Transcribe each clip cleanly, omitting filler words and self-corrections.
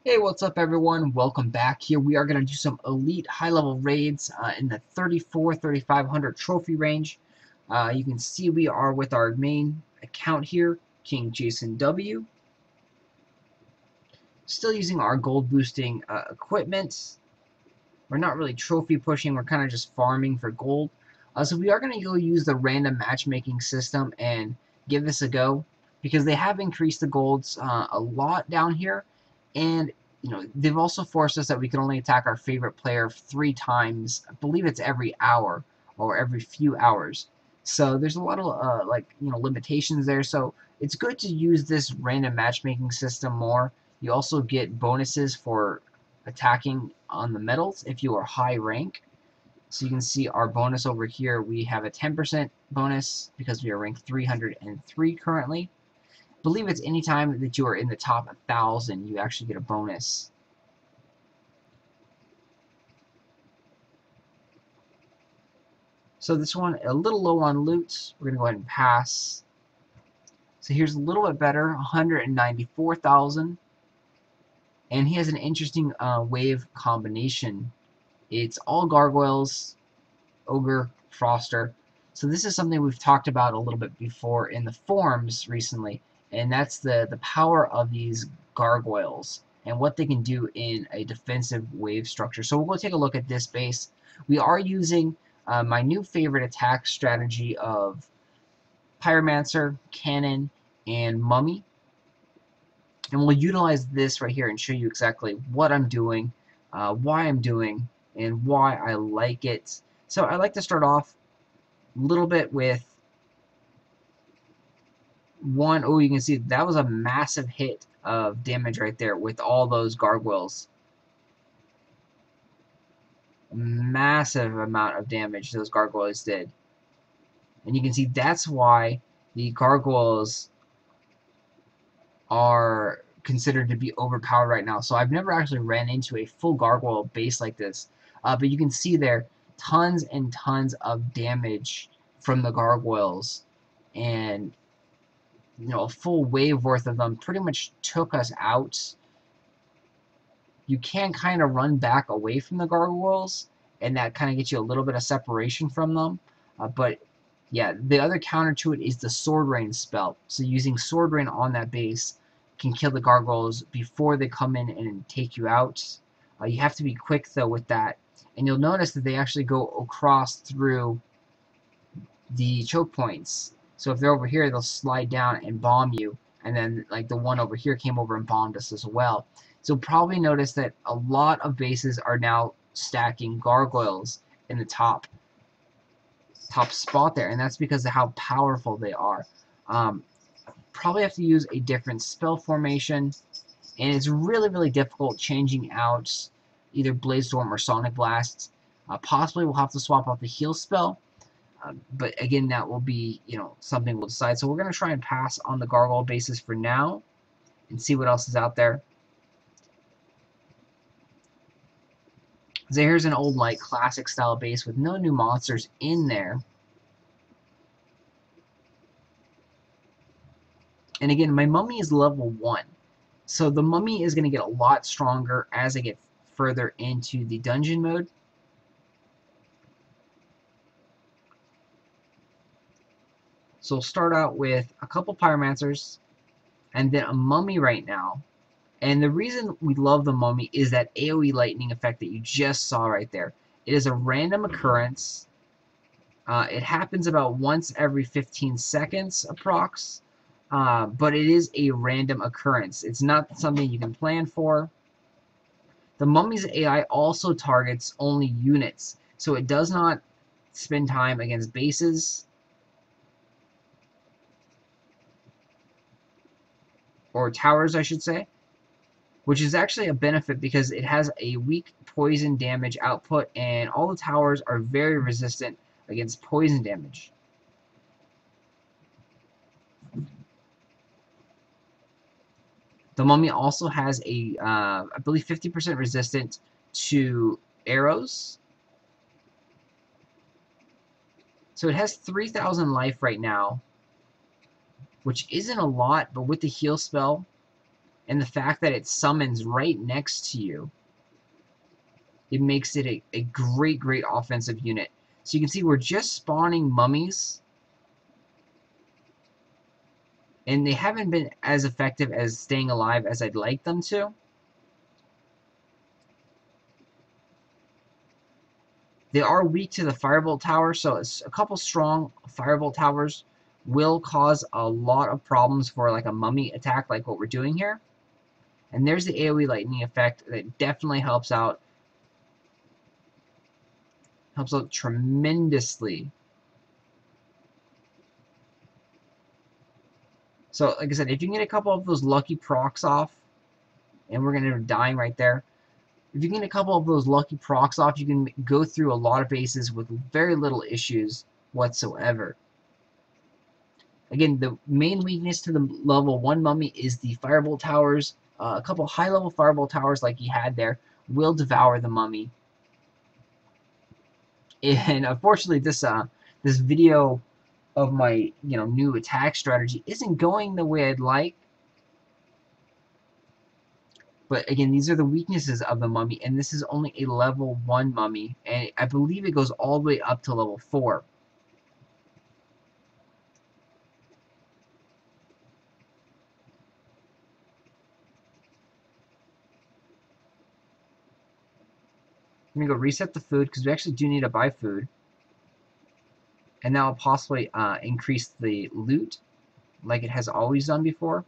Hey, what's up everyone? Welcome back. Here we are going to do some elite high-level raids in the 3,500 trophy range. You can see we are with our main account here, King Jason W. Still using our gold boosting equipment. We're not really trophy pushing, we're kind of just farming for gold. So we are going to go use the random matchmaking system and give this a go, because they have increased the golds a lot down here, and they've also forced us that we can only attack our favorite player 3 times. I believe it's every hour or every few hours. So there's a lot of limitations there. So it's good to use this random matchmaking system more. You also get bonuses for attacking on the medals if you are high rank. So you can see our bonus over here. We have a 10% bonus because we are ranked 303 currently. I believe it's any time that you are in the top 1,000, you actually get a bonus. So this one, a little low on loot. We're going to go ahead and pass. So here's a little bit better, 194,000. And he has an interesting wave combination. It's all gargoyles, ogre, froster. So this is something we've talked about a little bit before in the forums recently, and that's the power of these gargoyles and what they can do in a defensive wave structure. So we'll go take a look at this base. We are using my new favorite attack strategy of Pyromancer, Cannon, and Mummy. And we'll utilize this right here and show you exactly what I'm doing, why I'm doing, and why I like it. So I like to start off a little bit with one. Oh, you can see that was a massive hit of damage right there with all those gargoyles. Massive amount of damage those gargoyles did. And you can see that's why the gargoyles are considered to be overpowered right now. So I've never actually ran into a full gargoyle base like this. But you can see there tons and tons of damage from the gargoyles. And a full wave worth of them pretty much took us out. You can kind of run back away from the gargoyles, and that kind of gets you a little bit of separation from them. But yeah, the other counter to it is the Sword Rain spell. So using Sword Rain on that base can kill the gargoyles before they come in and take you out. You have to be quick though with that, and you'll notice that they actually go across through the choke points. So if they're over here, they'll slide down and bomb you, and then like the one over here came over and bombed us as well. So you'll probably notice that a lot of bases are now stacking gargoyles in the top spot there, and that's because of how powerful they are. Probably have to use a different spell formation, and it's really difficult changing out either Blaze Storm or Sonic Blast. Possibly we'll have to swap out the heal spell, but again, that will be something we'll decide. So we're going to try and pass on the gargoyle bases for now and see what else is out there. So here's an old like classic style base with no new monsters in there. And again, my mummy is level 1. So the mummy is going to get a lot stronger as I get further into the dungeon mode. So we'll start out with a couple pyromancers and then a mummy right now. And the reason we love the mummy is that AoE lightning effect that you just saw right there. It is a random occurrence. It happens about once every 15 seconds approx. But it is a random occurrence. It's not something you can plan for. The mummy's AI also targets only units, so it does not spend time against bases or towers, I should say, which is actually a benefit because it has a weak poison damage output, and all the towers are very resistant against poison damage. The mummy also has a, I believe, 50% resistant to arrows. So it has 3,000 life right now, which isn't a lot, but with the heal spell And the fact that it summons right next to you, it makes it a great offensive unit. So you can see we're just spawning mummies, and they haven't been as effective as staying alive as I'd like them to. They are weak to the Firebolt Tower, so a couple strong Firebolt Towers will cause a lot of problems for like a mummy attack like what we're doing here. And there's the AoE lightning effect that definitely helps out. Helps out tremendously. So, like I said, if you can get a couple of those lucky procs off, and we're going to be dying right there. If you can get a couple of those lucky procs off, you can go through a lot of bases with very little issues whatsoever. Again, the main weakness to the level 1 mummy is the Firebolt Towers. A couple high-level Firebolt Towers like he had there will devour the mummy. And unfortunately, this video of my new attack strategy isn't going the way I'd like. But again, these are the weaknesses of the mummy, and this is only a level 1 mummy, and I believe it goes all the way up to level 4. I'm going to go reset the food, because we actually do need to buy food. And that will possibly increase the loot, like it has always done before.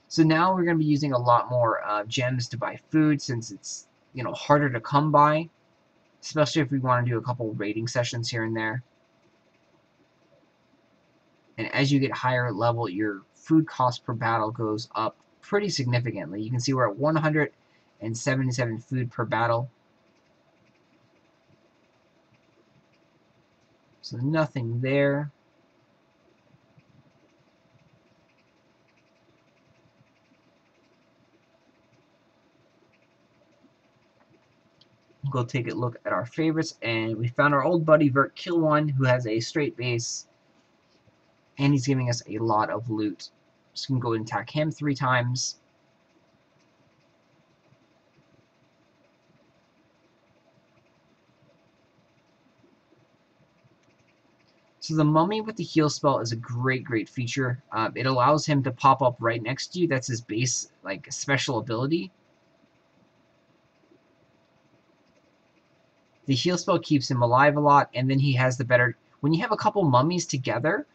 So now we're going to be using a lot more gems to buy food, since it's harder to come by, especially if we want to do a couple raiding sessions here and there. And as you get higher level, your food cost per battle goes up pretty significantly. You can see we're at 177 food per battle. So nothing there. Go take a look at our favorites, and we found our old buddy Vert Kill One, who has a straight base, and he's giving us a lot of loot. So we can go and attack him 3 times. So the mummy with the heal spell is a great feature. It allows him to pop up right next to you. That's his base special ability. The heal spell keeps him alive a lot, and then he has the better... When you have a couple mummies together,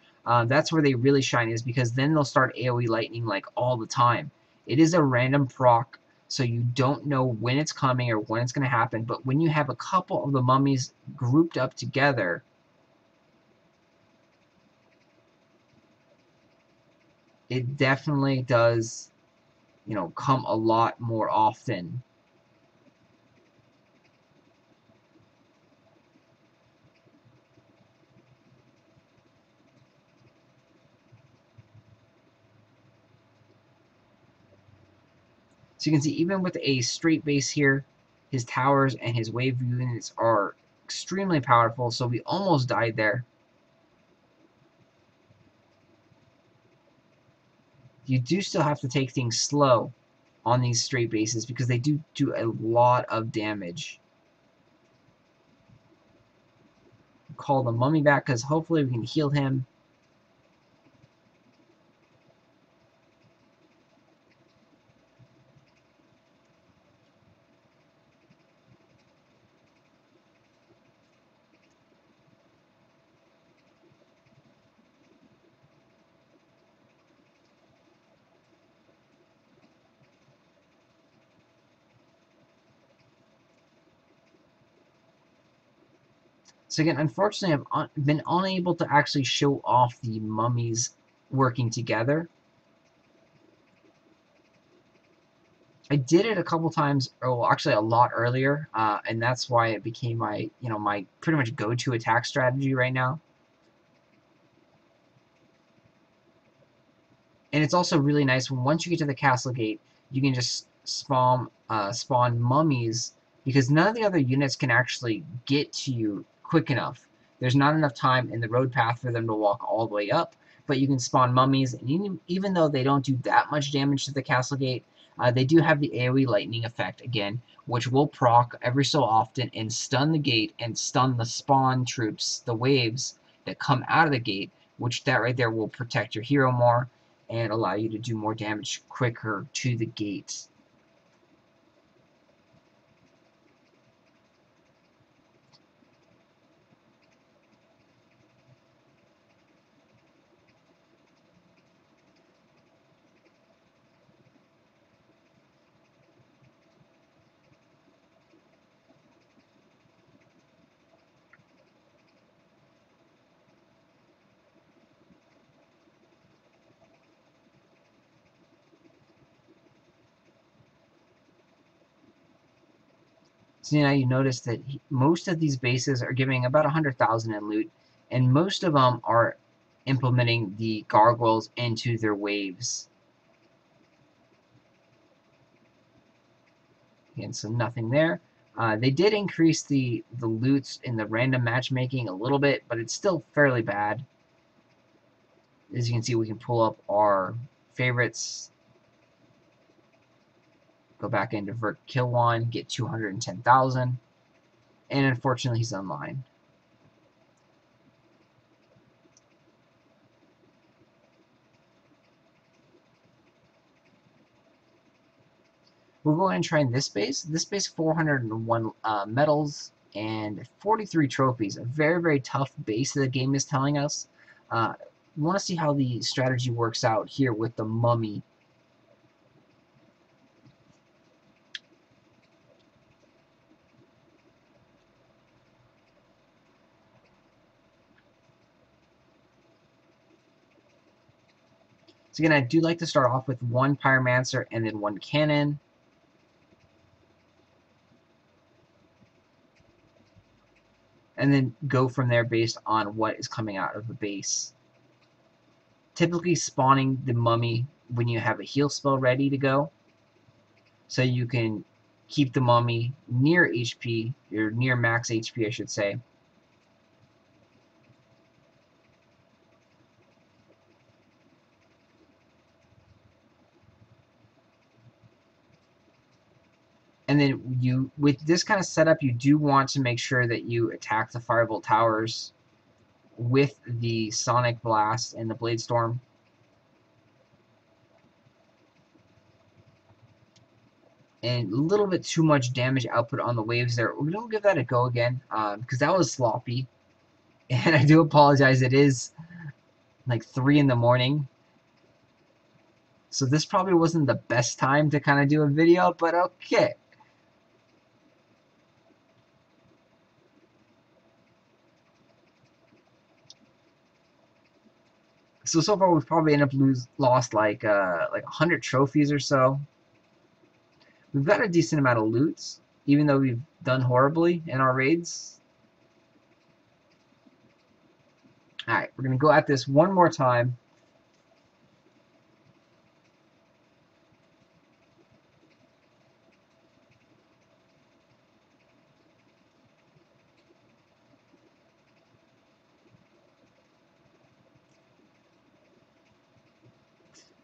that's where they really shine, is because then they'll start AoE lightning all the time. It is a random proc, so you don't know when it's coming or when it's going to happen, but when you have a couple of the mummies grouped up together, it definitely does, come a lot more often. So you can see, even with a straight base here, his towers and his wave units are extremely powerful, so we almost died there. You do still have to take things slow on these straight bases, because they do a lot of damage. Call the mummy back, because hopefully we can heal him. So again, unfortunately, I've been unable to actually show off the mummies working together. I did it a couple times, or well, actually a lot earlier, and that's why it became my, my pretty much go-to attack strategy right now. And it's also really nice when once you get to the castle gate, you can just spawn mummies, because none of the other units can actually get to you quick enough. There's not enough time in the road path for them to walk all the way up, but you can spawn mummies, and even though they don't do that much damage to the castle gate, they do have the AoE lightning effect again, which will proc every so often and stun the gate and stun the spawn troops, the waves that come out of the gate, which that right there will protect your hero more and allow you to do more damage quicker to the gate. So now you notice that most of these bases are giving about 100,000 in loot, and most of them are implementing the gargoyles into their waves. Again, so nothing there. They did increase the loots in the random matchmaking a little bit, but it's still fairly bad. As you can see, we can pull up our favorites, go back into Vert Kill One, get 210,000, and unfortunately he's online. We'll go ahead and try in this base. This base, 401 medals and 43 trophies. A very, very tough base that the game is telling us. We want to see how the strategy works out here with the mummy. So again, I do like to start off with one pyromancer and then one cannon. And then go from there based on what is coming out of the base. Typically spawning the mummy when you have a heal spell ready to go, so you can keep the mummy near HP, or near max HP I should say. And then you, with this kind of setup, you do want to make sure that you attack the Firebolt towers with the Sonic Blast and the Blade Storm. And a little bit too much damage output on the waves there. We're going to give that a go again, because that was sloppy. And I do apologize, it is like 3 in the morning. So this probably wasn't the best time to kind of do a video, but okay. So far we've probably ended up lost like 100 trophies or so. We've got a decent amount of loot, even though we've done horribly in our raids. Alright, we're going to go at this one more time.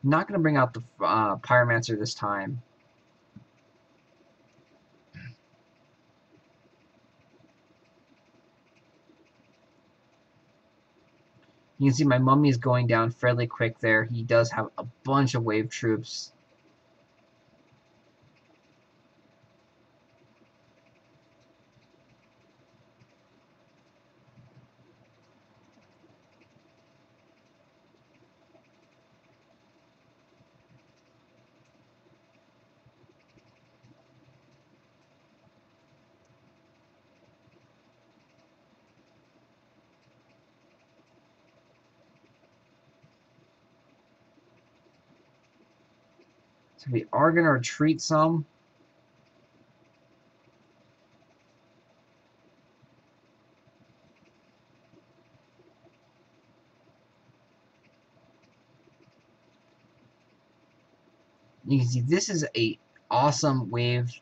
Not going to bring out the Pyromancer this time. You can see my mummy is going down fairly quick there. He does have a bunch of wave troops. So we are going to retreat some. You can see this is a awesome wave,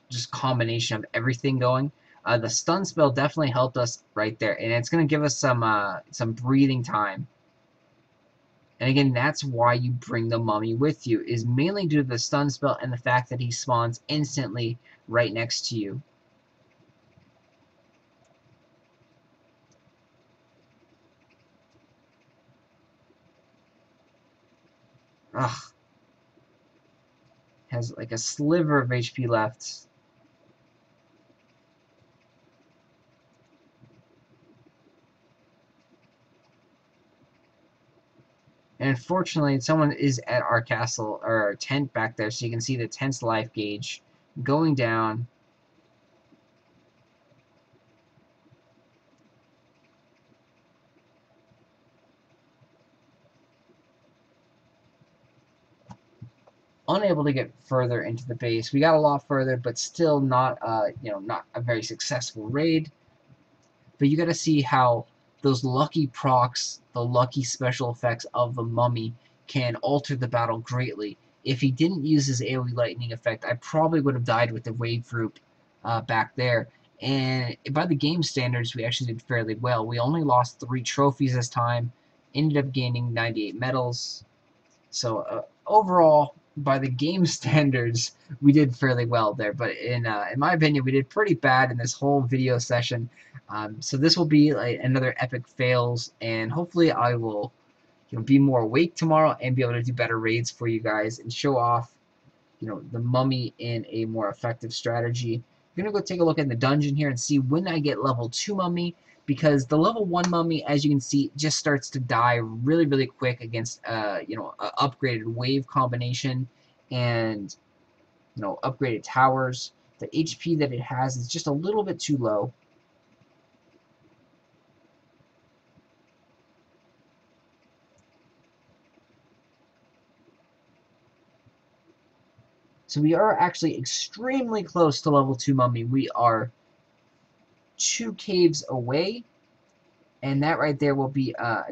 just combination of everything going. The stun spell definitely helped us right there, and it's going to give us some breathing time. And again, that's why you bring the mummy with you, is mainly due to the stun spell and the fact that he spawns instantly right next to you. Ugh. Has like a sliver of HP left. And unfortunately, someone is at our castle, or our tent back there, so you can see the tent's life gauge going down. Unable to get further into the base. We got a lot further, but still not, not a very successful raid. But you got to see how those lucky procs, the lucky special effects of the mummy can alter the battle greatly. If he didn't use his AoE lightning effect, I probably would have died with the wave group back there. And by the game standards, we actually did fairly well. We only lost 3 trophies this time, ended up gaining 98 medals. So overall, by the game standards, we did fairly well there. But in my opinion, we did pretty bad in this whole video session. So this will be like another epic fails, and hopefully I will be more awake tomorrow and be able to do better raids for you guys and show off the mummy in a more effective strategy. I'm gonna go take a look in the dungeon here and see when I get level 2 mummy, because the level 1 mummy, as you can see, just starts to die really quick against a upgraded wave combination and upgraded towers. The HP that it has is just a little bit too low. So we are actually extremely close to level 2 mummy. We are 2 caves away, and that right there will be a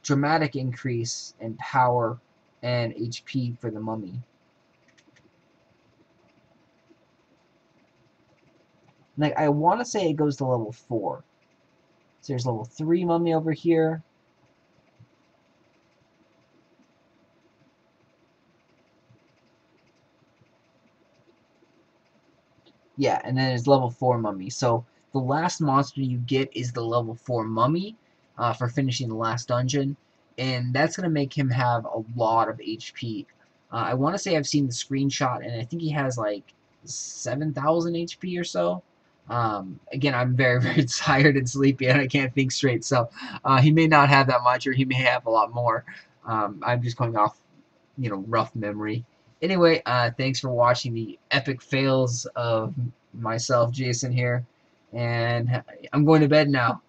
dramatic increase in power and HP for the mummy. Like, I want to say it goes to level 4. So there's level 3 mummy over here. Yeah, and then there's level 4 mummy. So the last monster you get is the level 4 mummy for finishing the last dungeon, and that's going to make him have a lot of HP. I want to say I've seen the screenshot, and I think he has like 7,000 HP or so. Again, I'm very tired and sleepy, and I can't think straight, so he may not have that much, or he may have a lot more. I'm just going off, rough memory. Anyway, thanks for watching the epic fails of myself, Jason, here, and I'm going to bed now.